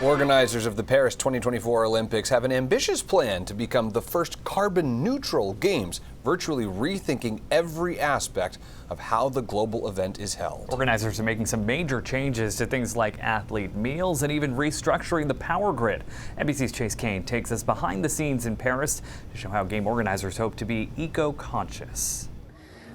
Organizers of the Paris 2024 Olympics have an ambitious plan to become the first carbon-neutral games, virtually rethinking every aspect of how the global event is held. Organizers are making some major changes to things like athlete meals and even restructuring the power grid. NBC's Chase Kane takes us behind the scenes in Paris to show how game organizers hope to be eco-conscious.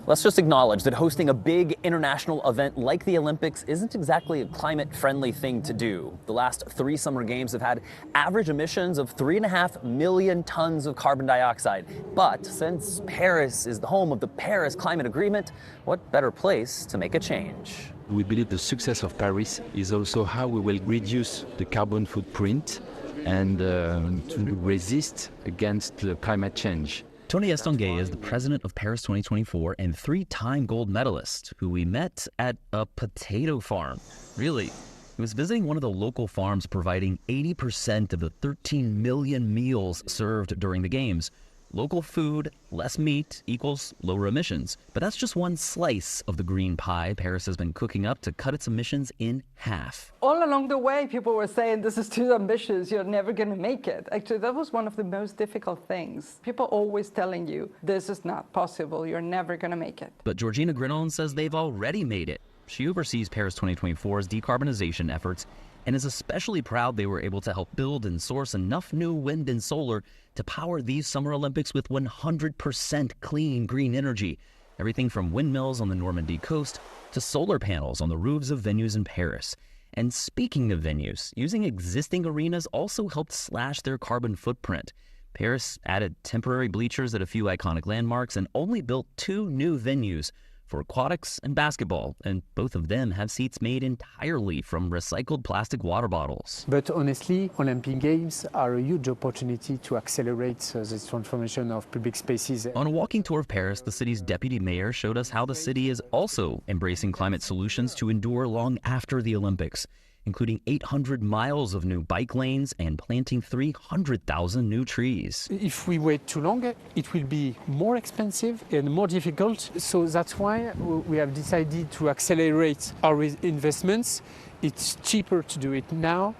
Let's just acknowledge that hosting a big international event like the Olympics isn't exactly a climate-friendly thing to do. The last 3 summer games have had average emissions of 3.5 million tons of carbon dioxide. But since Paris is the home of the Paris Climate Agreement, what better place to make a change? We believe the success of Paris is also how we will reduce the carbon footprint and to resist against the climate change. Tony Estanguet is the president of Paris 2024 and 3-time gold medalist who we met at a potato farm. Really, he was visiting one of the local farms providing 80% of the 13 million meals served during the games. Local food, less meat equals lower emissions. But that's just one slice of the green pie Paris has been cooking up to cut its emissions in half. All along the way, people were saying, this is too ambitious, you're never going to make it. Actually, that was one of the most difficult things. People always telling you, this is not possible, you're never going to make it. But Georgina Grinon says they've already made it. She oversees Paris 2024's decarbonization efforts and is especially proud they were able to help build and source enough new wind and solar to power these Summer Olympics with 100% clean green energy. Everything from windmills on the Normandy coast to solar panels on the roofs of venues in Paris. And speaking of venues, using existing arenas also helped slash their carbon footprint. Paris added temporary bleachers at a few iconic landmarks and only built 2 new venues for aquatics and basketball, and both of them have seats made entirely from recycled plastic water bottles. But honestly, Olympic Games are a huge opportunity to accelerate the transformation of public spaces. On a walking tour of Paris, the city's deputy mayor showed us how the city is also embracing climate solutions to endure long after the Olympics, including 800 miles of new bike lanes and planting 300,000 new trees. If we wait too long, it will be more expensive and more difficult. So that's why we have decided to accelerate our investments. It's cheaper to do it now.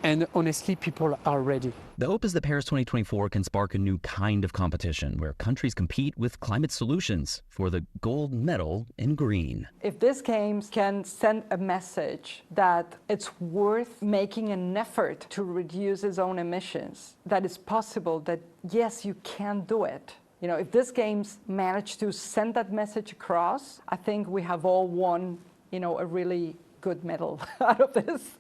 And honestly, people are ready. The hope is that Paris 2024 can spark a new kind of competition where countries compete with climate solutions for the gold medal in green. If this games can send a message that it's worth making an effort to reduce its own emissions, that it's possible, that yes, you can do it. You know, if this games manage to send that message across, I think we have all won, a really good medal out of this.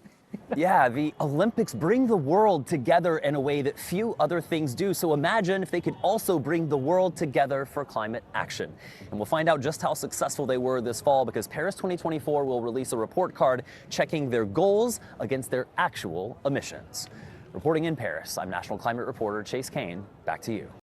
Yeah, the Olympics bring the world together in a way that few other things do. So imagine if they could also bring the world together for climate action. And we'll find out just how successful they were this fall because Paris 2024 will release a report card checking their goals against their actual emissions. Reporting in Paris, I'm National Climate Reporter Chase Kane. Back to you.